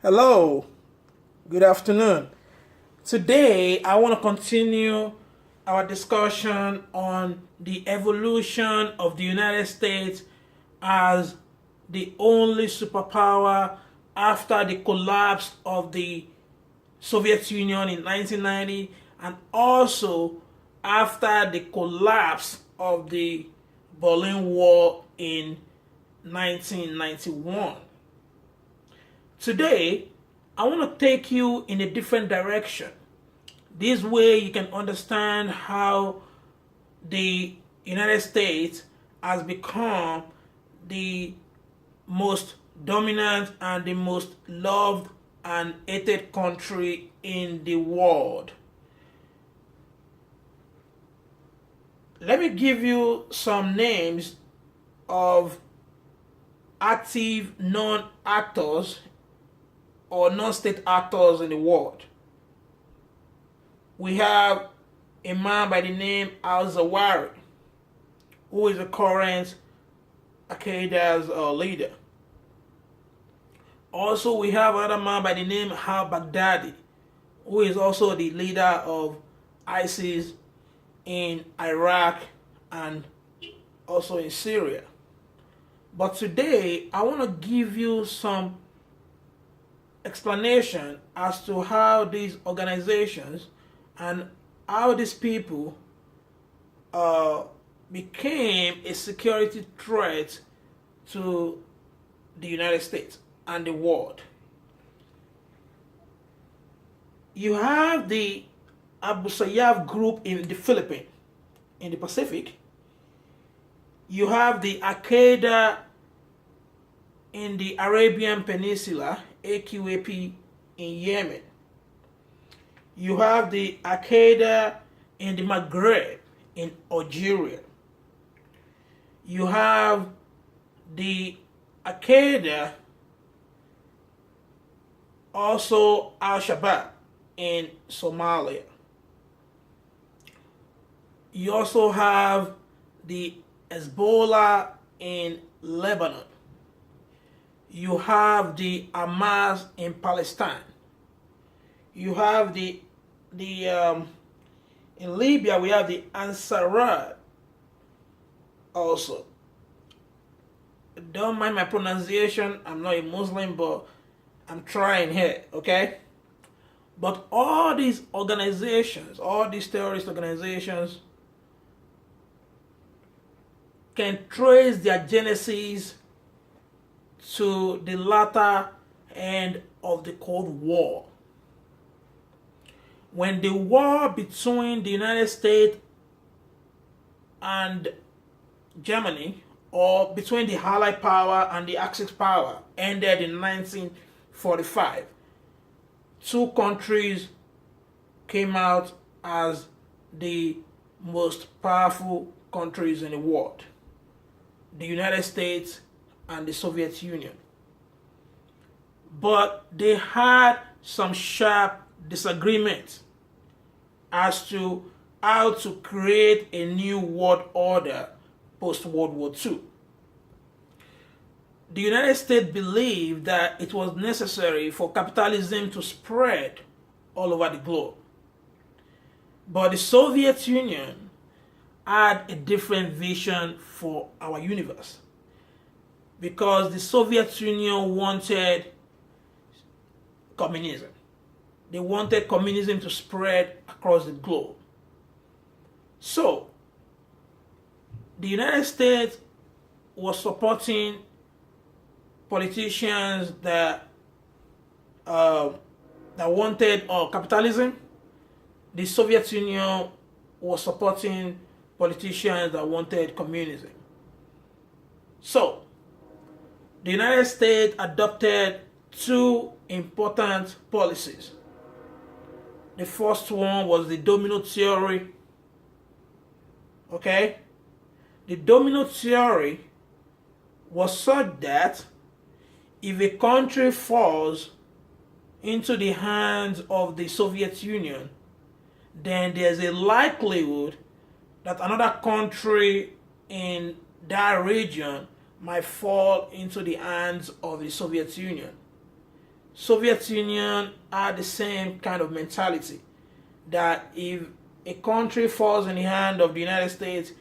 Hello, good afternoon. Today, I want to continue our discussion on the evolution of the United States as the only superpower after the collapse of the Soviet Union in 1990 and also after the collapse of the Berlin Wall in 1991. Today, I want to take you in a different direction. This way you can understand how the United States has become the most dominant and the most loved and hated country in the world. Let me give you some names of active non-actors or non-state actors in the world. We have a man by the name al-Zawahiri, who is the current Al-QAEDA's leader. Also, we have another man by the name al-Baghdadi, who is also the leader of ISIS in Iraq and also in Syria. But today, I want to give you some explanation as to how these organizations and how these people became a security threat to the United States and the world. You have the Abu Sayyaf group in the Philippines, in the Pacific. You have the Al-QAEDA in the Arabian Peninsula, AQAP in Yemen. You have the Al-QAEDA in the Maghreb in Algeria. You have the Al-QAEDA, also Al-Shabaab in Somalia. You also have the Hezbollah in Lebanon. You have the Hamas in Palestine. You have the in Libya we have the Ansarad also. Don't mind my pronunciation. I'm not a Muslim, but I'm trying here, okay? But all these organizations, all these terrorist organizations, can trace their genesis to the latter end of the Cold War. When the war between the United States and Germany, or between the Allied power and the Axis power, ended in 1945, two countries came out as the most powerful countries in the world: the United States and the Soviet Union. But they had some sharp disagreements as to how to create a new world order post-World War II. The United States believed that it was necessary for capitalism to spread all over the globe. But the Soviet Union had a different vision for our universe, because the Soviet Union wanted communism. They wanted communism to spread across the globe. So, the United States was supporting politicians that wanted capitalism. The Soviet Union was supporting politicians that wanted communism. So, the United States adopted two important policies. The first one was the domino theory. Okay? The domino theory was such that if a country falls into the hands of the Soviet Union, then there's a likelihood that another country in that region might fall into the hands of the Soviet Union. Soviet Union had the same kind of mentality that if a country falls in the hand of the United States,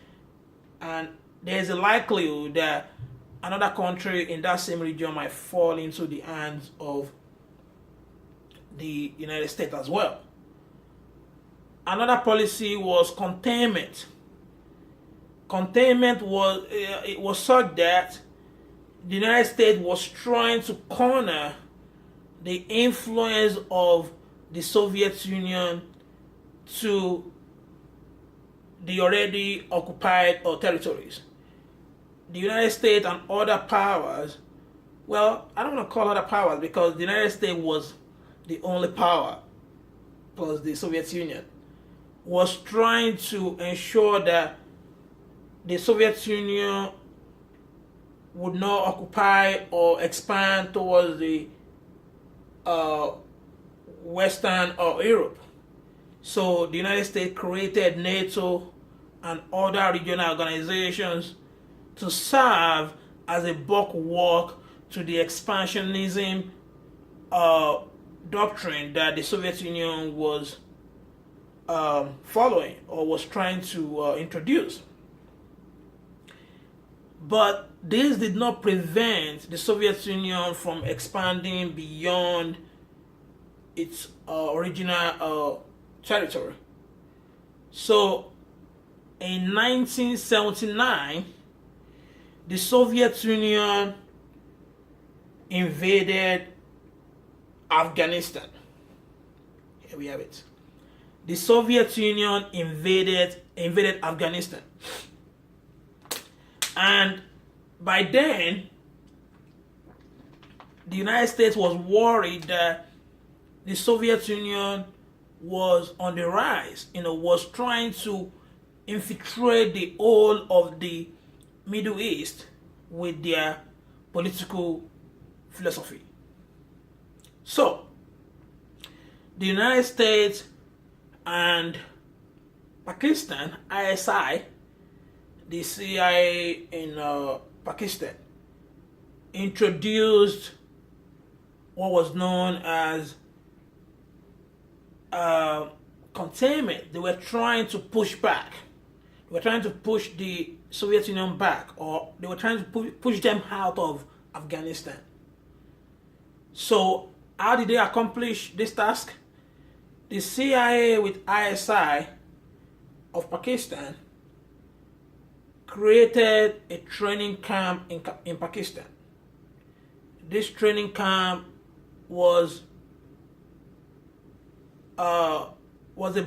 and there's a likelihood that another country in that same region might fall into the hands of the United States as well. Another policy was containment. Containment was it was such that the United States was trying to corner the influence of the Soviet Union to the already occupied territories. The United States and other powers, well, I don't want to call other powers because the United States was the only power, plus the Soviet Union, was trying to ensure that the Soviet Union would not occupy or expand towards the Western or Europe. So the United States created NATO and other regional organizations to serve as a bulwark to the expansionism doctrine that the Soviet Union was following or was trying to introduce. But this did not prevent the Soviet Union from expanding beyond its original territory. So in 1979, the Soviet Union invaded Afghanistan. Here we have it. The Soviet Union invaded Afghanistan. And by then, the United States was worried that the Soviet Union was on the rise, was trying to infiltrate the whole of the Middle East with their political philosophy. So, the United States and Pakistan, ISI, the CIA in Pakistan, introduced what was known as containment. They were trying to push back. They were trying to push the Soviet Union back, or they were trying to push them out of Afghanistan. So, how did they accomplish this task? The CIA with ISI of Pakistan created a training camp in Pakistan. This training camp was a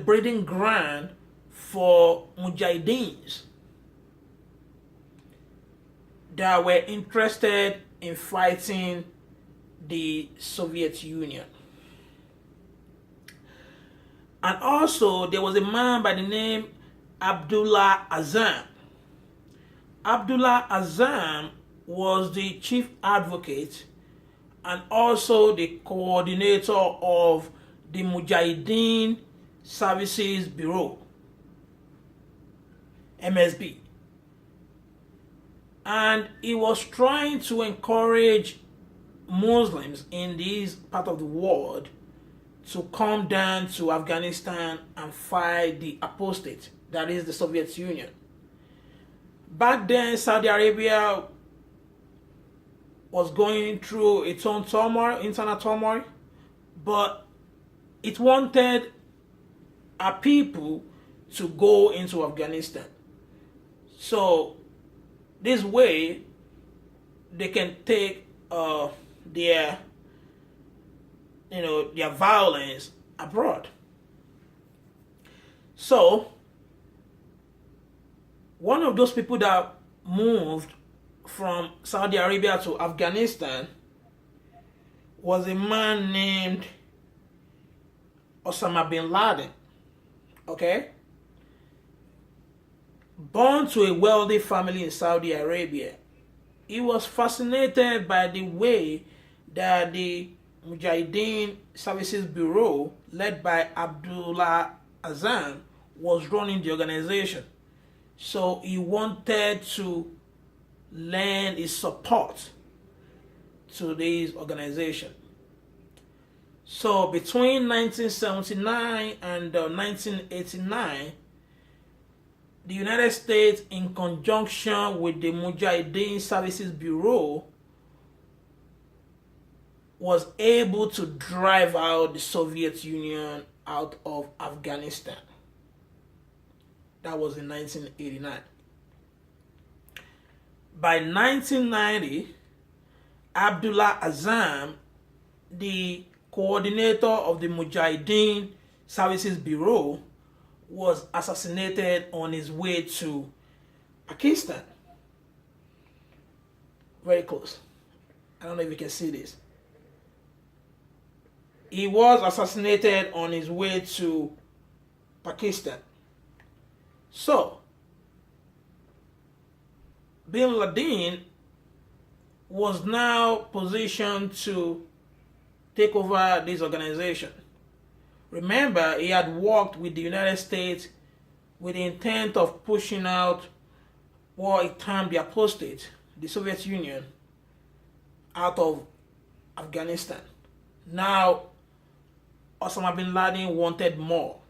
breeding ground for mujahideens that were interested in fighting the Soviet Union. And also there was a man by the name Abdullah Azam. Abdullah Azam was the chief advocate and also the coordinator of the Mujahideen Services Bureau, MSB. And he was trying to encourage Muslims in this part of the world to come down to Afghanistan and fight the apostate, that is the Soviet Union. Back then, Saudi Arabia was going through its own turmoil, internal turmoil, but it wanted our people to go into Afghanistan. So this way they can take their violence abroad. So one of those people that moved from Saudi Arabia to Afghanistan was a man named Osama bin Laden. Okay? Born to a wealthy family in Saudi Arabia, he was fascinated by the way that the Mujahideen Services Bureau, led by Abdullah Azam, was running the organization. So he wanted to lend his support to this organization. So between 1979 and 1989, the United States, in conjunction with the Mujahideen Services Bureau, was able to drive out the Soviet Union out of Afghanistan. That was in 1989. By 1990, Abdullah Azzam, the coordinator of the Mujahideen Services Bureau, was assassinated on his way to Pakistan. Very close. I don't know if you can see this. He was assassinated on his way to Pakistan. So, Bin Laden was now positioned to take over this organization. Remember, he had worked with the United States with the intent of pushing out what he termed the apostate, the Soviet Union, out of Afghanistan. Now, Osama bin Laden wanted more.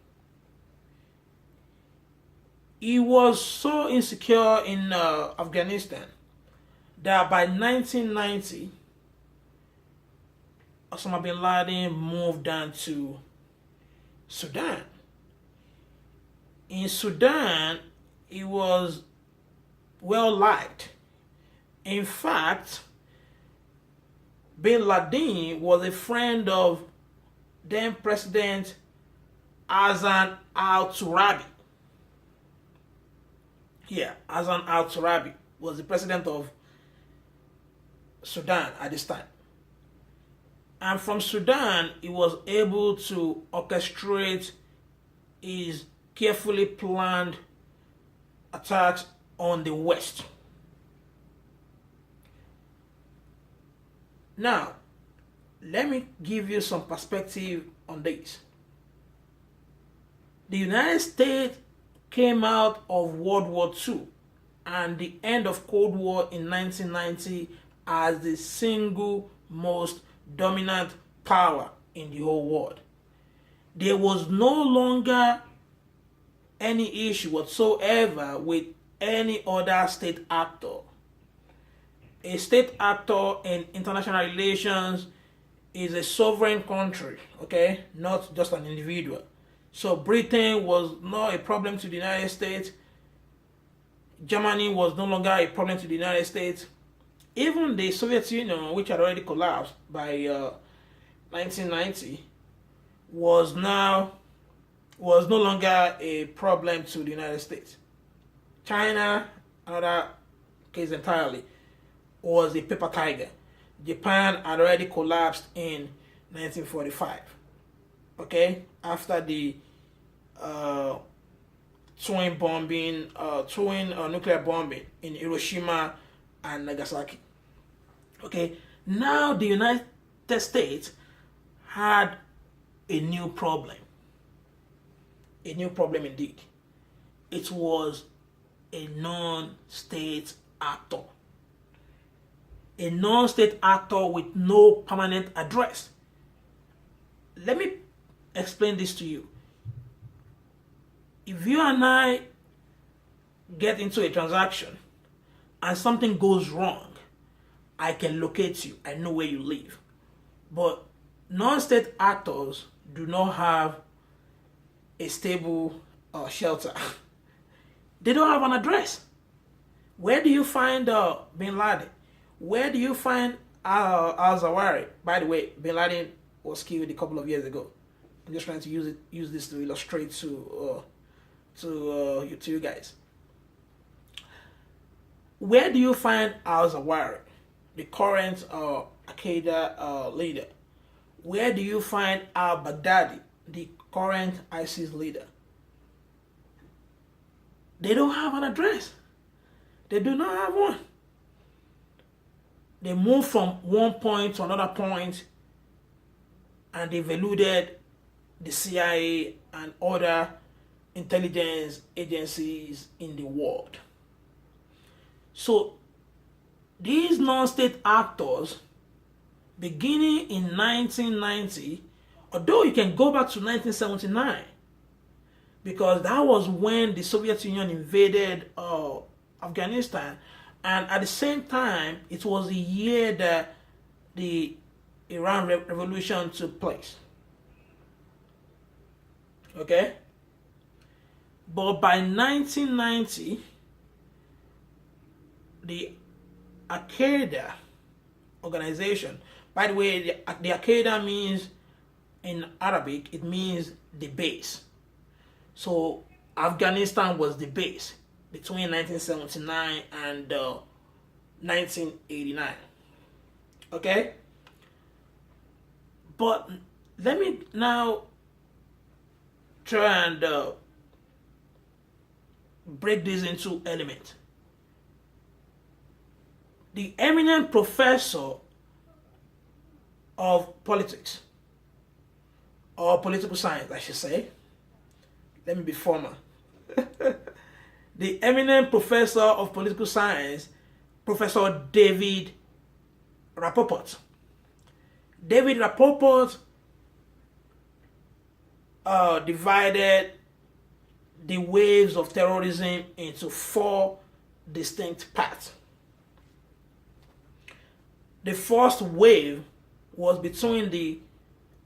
He was so insecure in Afghanistan that by 1990, Osama bin Laden moved down to Sudan. In Sudan, he was well liked. In fact, bin Laden was a friend of then President Hassan al-Turabi. Yeah, Hassan al-Turabi was the president of Sudan at this time. And from Sudan, he was able to orchestrate his carefully planned attacks on the West. Now, let me give you some perspective on this. The United States came out of World War II and the end of Cold War in 1990 as the single most dominant power in the whole world. There was no longer any issue whatsoever with any other state actor. A state actor in international relations is a sovereign country, okay, not just an individual. So Britain was not a problem to the United States. Germany was no longer a problem to the United States. Even the Soviet Union, which had already collapsed by 1990, was no longer a problem to the United States. China, another case entirely, was a paper tiger. Japan had already collapsed in 1945. Okay, after the twin nuclear bombing in Hiroshima and Nagasaki. Okay, now the United States had a new problem. A new problem indeed. It was a non-state actor. A non-state actor with no permanent address. Let me explain this to you. If you and I get into a transaction and something goes wrong, I can locate you. I know where you live. But non-state actors do not have a stable shelter. They don't have an address. Where do you find bin Laden? Where do you find al-Zawahiri? By the way, bin Laden was killed a couple of years ago. I'm just trying to use this to illustrate to you guys. Where do you find al-Zawahiri, the current Al-QAEDA leader? Where do you find al-Baghdadi, the current ISIS leader? They don't have an address. They do not have one. They move from one point to another point, and they've eluded the CIA and other intelligence agencies in the world. So these non-state actors, beginning in 1990, Although you can go back to 1979, because that was when the Soviet Union invaded Afghanistan, and at the same time, it was the year that the Iran Revolution took place. Okay? But by 1990, the Al-QAEDA organization, by the way, the Al-QAEDA means, in Arabic, it means the base. So Afghanistan was the base between 1979 and 1989. Okay? But let me now try and break this into elements. The eminent professor of politics, or political science, I should say. Let me be formal. The eminent professor of political science, Professor David Rapoport. David Rapoport divided the waves of terrorism into 4 distinct parts. The first wave was between the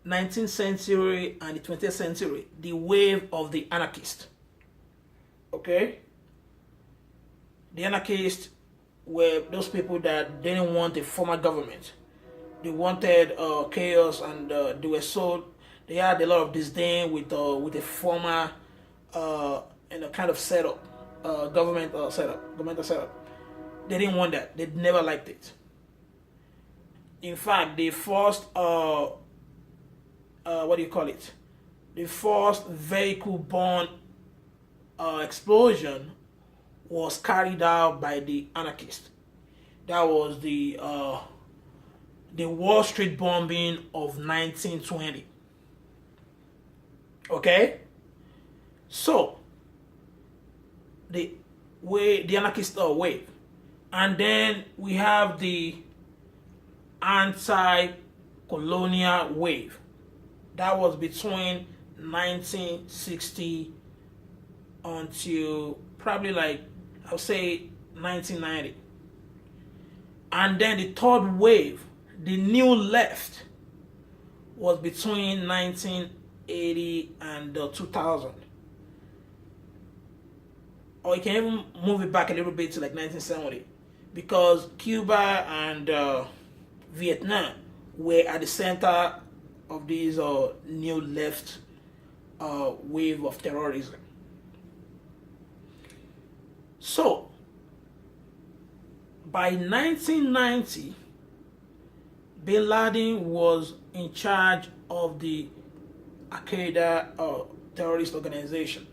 19th century and the 20th century, the wave of the anarchists. Okay? The anarchists were those people that didn't want a formal government. They wanted chaos, and they had a lot of disdain with a formal kind of setup, governmental setup. They didn't want that. They never liked it. In fact, the first the first vehicle-borne explosion was carried out by the anarchists. That was the Wall Street bombing of 1920. Okay? So, the anarchist wave. And then we have the anti-colonial wave. That was between 1960 until probably I would say 1990. And then the third wave, the new left, was between 1980 and 2000. Or you can even move it back a little bit to 1970, because Cuba and Vietnam were at the center of this new left wave of terrorism. So, by 1990, Bin Laden was in charge of the Al-QAEDA terrorist organization.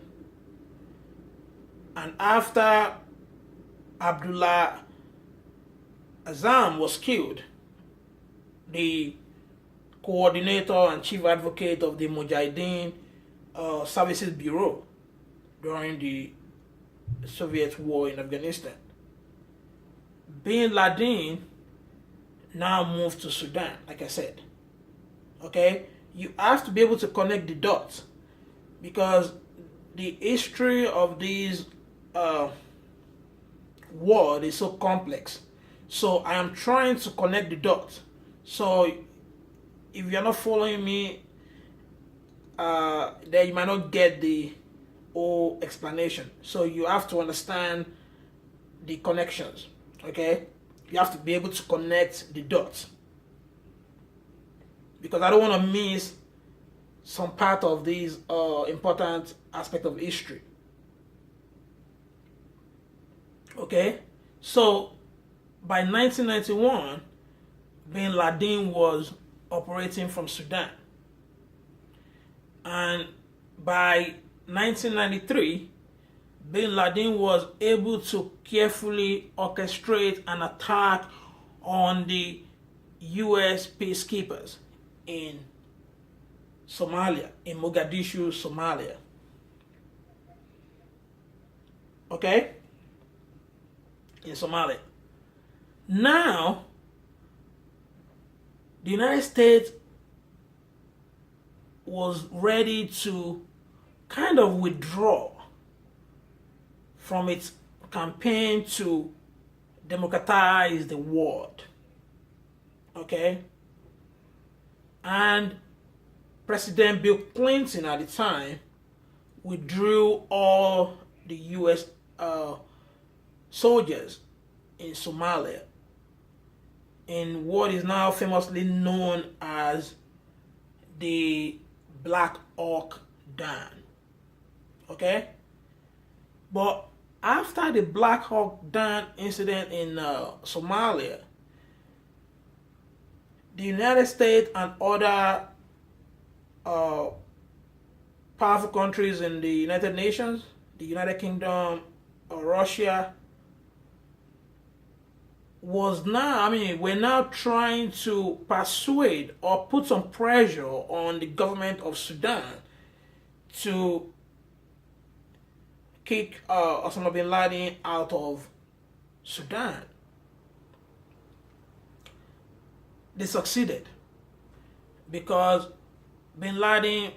And after Abdullah Azzam was killed, the coordinator and chief advocate of the Mujahideen Services Bureau during the Soviet war in Afghanistan, Bin Laden now moved to Sudan, like I said. Okay? You have to be able to connect the dots, because the history of these war is so complex. So I am trying to connect the dots. So if you're not following me, then you might not get the whole explanation. So you have to understand the connections. Okay? You have to be able to connect the dots, because I don't want to miss some part of these important aspect of history. Okay? So by 1991, Bin Laden was operating from Sudan. And by 1993, Bin Laden was able to carefully orchestrate an attack on the U.S. peacekeepers in Somalia, in Mogadishu, Somalia. Okay? In Somalia. Now, the United States was ready to kind of withdraw from its campaign to democratize the world. Okay? And President Bill Clinton at the time withdrew all the U.S. Soldiers in Somalia in what is now famously known as the Black Hawk Down. Okay? But after the Black Hawk Down incident in Somalia, the United States and other powerful countries in the United Nations, the United Kingdom, Russia, we're now trying to persuade or put some pressure on the government of Sudan to kick Osama bin Laden out of Sudan. They succeeded because bin Laden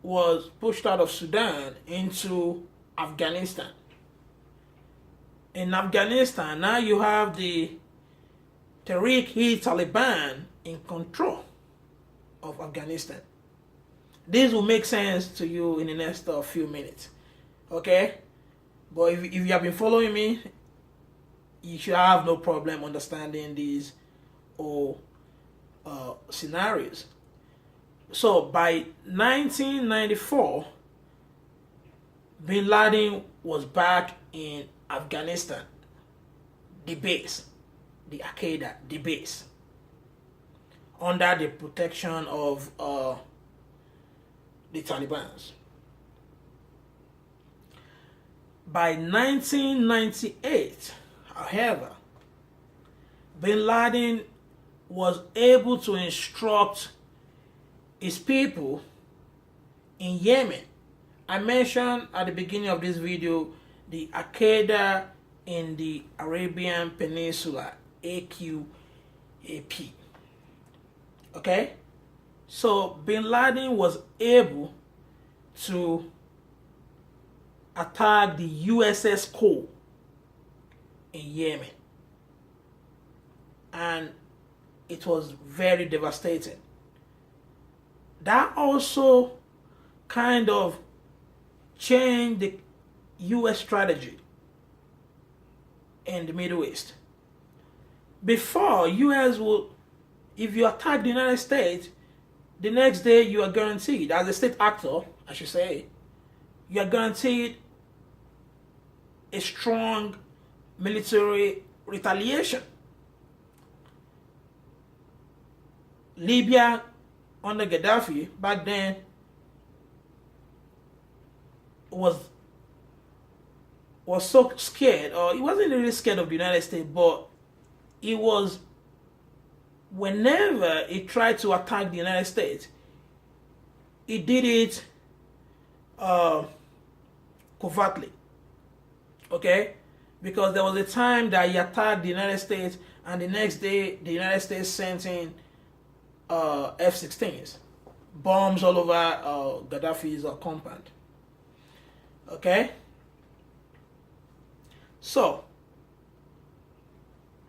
was pushed out of Sudan into Afghanistan. In Afghanistan, now you have the Taliban in control of Afghanistan. This will make sense to you in the next few minutes. Okay? But if you have been following me, you should have no problem understanding these scenarios. So by 1994, bin Laden was back in Afghanistan, the base, the Al-QAEDA, the base, under the protection of the Taliban. By 1998, however, bin Laden was able to instruct his people in Yemen. I mentioned at the beginning of this video the Al-QAEDA in the Arabian Peninsula, AL-QAEDA. Okay? So bin Laden was able to attack the USS Cole in Yemen. And it was very devastating. That also kind of changed the U.S. strategy in the Middle East. Before, U.S. would, if you attack the United States, the next day you are guaranteed, as a state actor, I should say, you are guaranteed a strong military retaliation. Libya under Gaddafi back then was so scared, or he wasn't really scared of the United States, but he was, whenever he tried to attack the United States, he did it covertly. Okay? Because there was a time that he attacked the United States, and the next day the United States sent in F-16s, bombs all over Gaddafi's compound. Okay? So,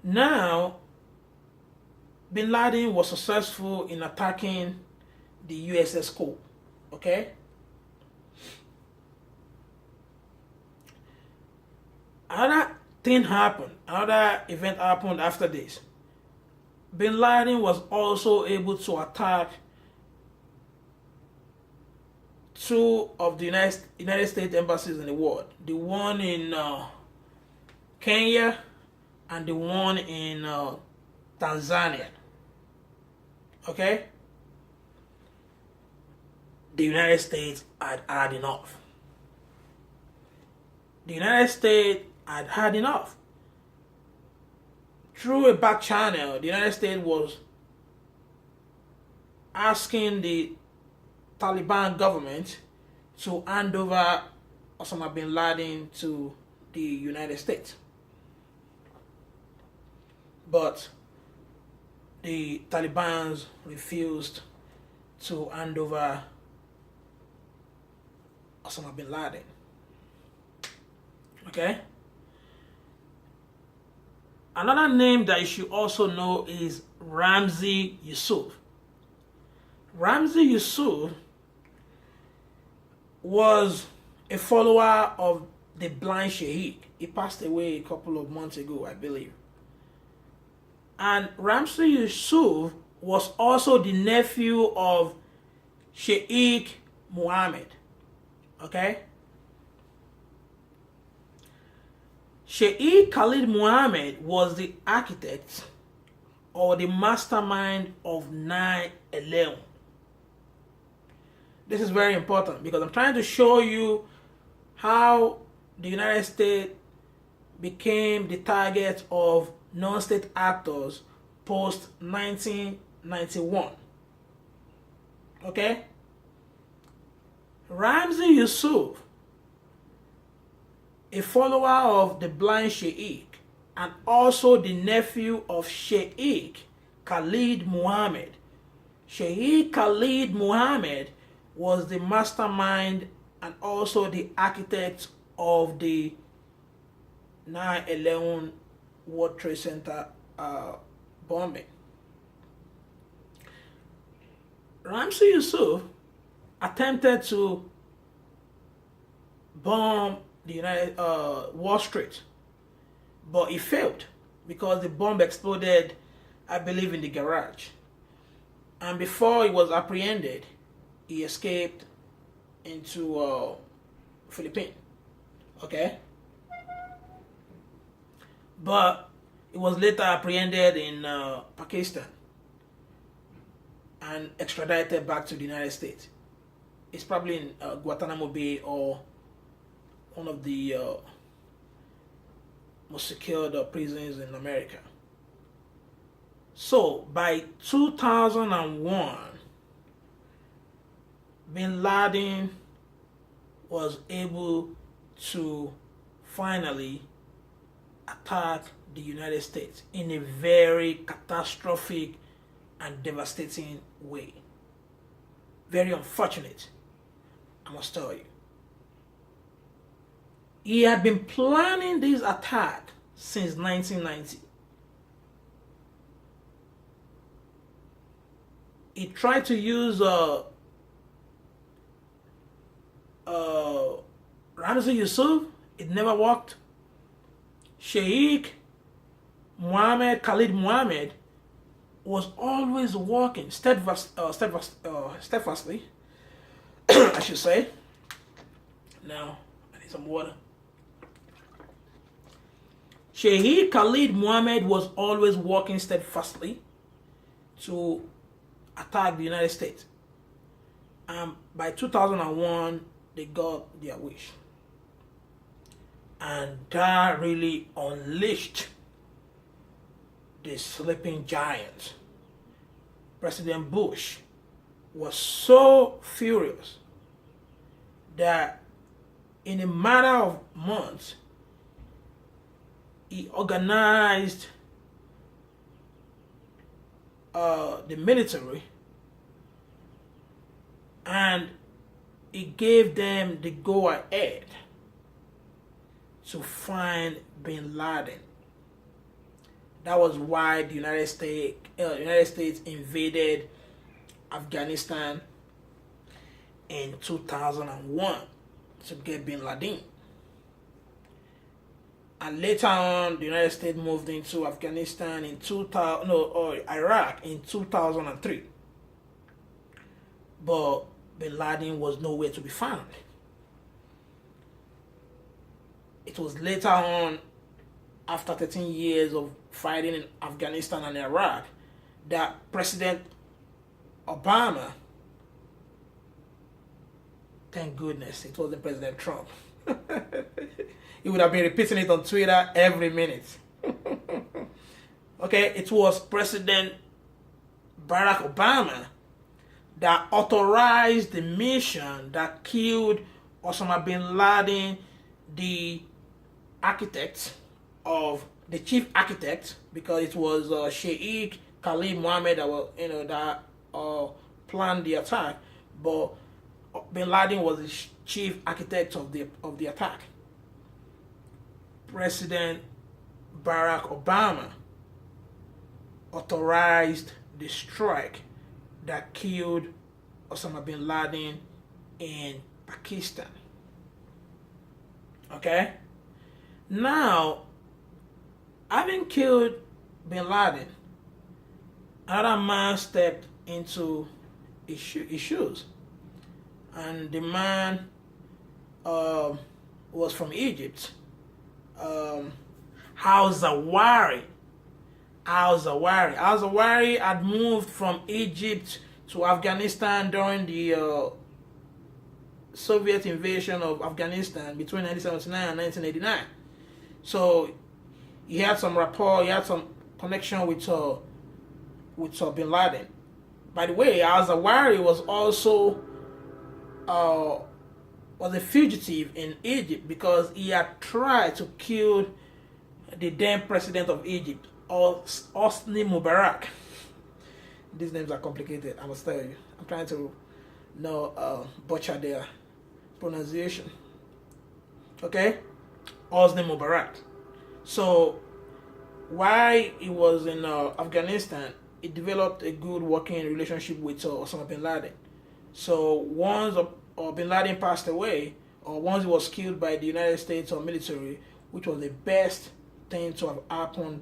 now, bin Laden was successful in attacking the USS Cole. Okay? Another event happened after this. Bin Laden was also able to attack two of the United States embassies in the world. The one in Kenya and the one in Tanzania. Okay? The United States had had enough. The United States had had enough. Through a back channel, the United States was asking the Taliban government to hand over Osama bin Laden to the United States. But the Taliban refused to hand over Osama bin Laden. Okay? Another name that you should also know is Ramzi Yusuf. Ramzi Yusuf was a follower of the blind Sheikh. He passed away a couple of months ago, I believe. And Ramzi Yusuf was also the nephew of Sheikh Mohammed. Okay? Sheikh Khalid Mohammed was the architect or the mastermind of 9/11. This is very important because I'm trying to show you how the United States became the target of non-state actors post 1991. Okay? Ramzi Yusuf, a follower of the blind Sheikh and also the nephew of Sheikh Khalid Mohammed. Sheikh Khalid Mohammed was the mastermind and also the architect of the 9/11 World Trade Center bombing. Ramzi Yusuf attempted to bomb the Wall Street, but he failed because the bomb exploded, I believe, in the garage. And before he was apprehended, he escaped into Philippines. Okay? But he was later apprehended in Pakistan and extradited back to the United States. It's probably in Guantanamo Bay or one of the most secured prisons in America. So by 2001, bin Laden was able to finally attack the United States in a very catastrophic and devastating way. Very unfortunate, I must tell you. He had been planning this attack since 1990. He tried to use Ramzi Yusuf. It never worked. Sheikh Mohammed, Khalid Mohammed, was always working steadfastly, I should say. Now, I need some water. Sheikh Khalid Mohammed was always working steadfastly to attack the United States. By 2001, they got their wish. And that really unleashed the sleeping giant. President Bush was so furious that in a matter of months, he organized the military and he gave them the go-ahead to find bin Laden. That was why the United States invaded Afghanistan in 2001 to get bin Laden. And later on, the United States moved into Afghanistan in Iraq in 2003. But bin Laden was nowhere to be found. It was later on, after 13 years of fighting in Afghanistan and Iraq, that President Obama, thank goodness it wasn't President Trump, he would have been repeating it on Twitter every minute. Okay, it was President Barack Obama that authorized the mission that killed Osama bin Laden, the chief architect, because it was Sheikh Khalid Mohammed that was, planned the attack, but bin Laden was the chief architect of the attack. President Barack Obama authorized the strike that killed Osama bin Laden in Pakistan. Okay? Now, having killed bin Laden, another man stepped into his shoes. And the man was from Egypt. Al-Zawahiri. Al-Zawahiri had moved from Egypt to Afghanistan during the Soviet invasion of Afghanistan between 1979 and 1989. So he had some rapport, he had some connection with bin Laden. By the way, Al-Zawahiri was also was a fugitive in Egypt because he had tried to kill the then president of Egypt, Hosni Mubarak. These names are complicated, I must tell you. I'm trying to butcher their pronunciation. Okay? Hosni Mubarak. So, while he was in Afghanistan, he developed a good working relationship with Osama bin Laden. So, once bin Laden passed away, or once he was killed by the United States or military, which was the best thing to have happened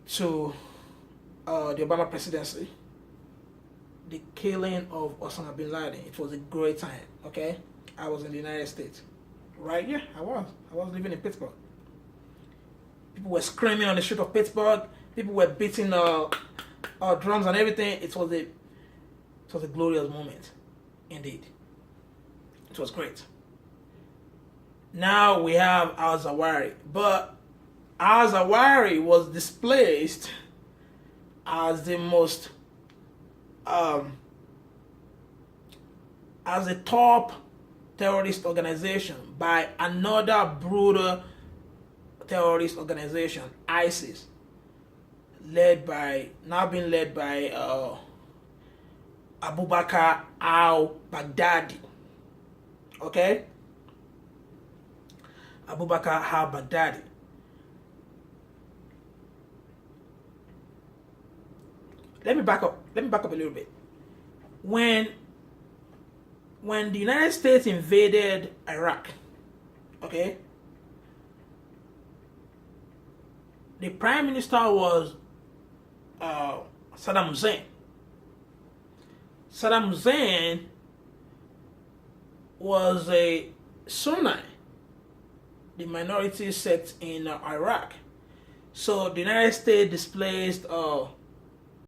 to the Obama presidency, the killing of Osama bin Laden. It was a great time, okay? I was in the United States. Right? Yeah, I was. I was living in Pittsburgh. People were screaming on the street of Pittsburgh. People were beating drums and everything. It was a glorious moment. Indeed. It was great. Now we have Al-Zawahiri. But Al-Zawahiri was displaced as the most as a top terrorist organization by another brutal terrorist organization, ISIS, being led by Abu Bakr al-Baghdadi. Okay? Abu Bakr al-Baghdadi. Let me back up a little bit. When the United States invaded Iraq, okay, the Prime Minister was Saddam Hussein. Saddam Hussein was a Sunni, the minority sect in Iraq. So the United States displaced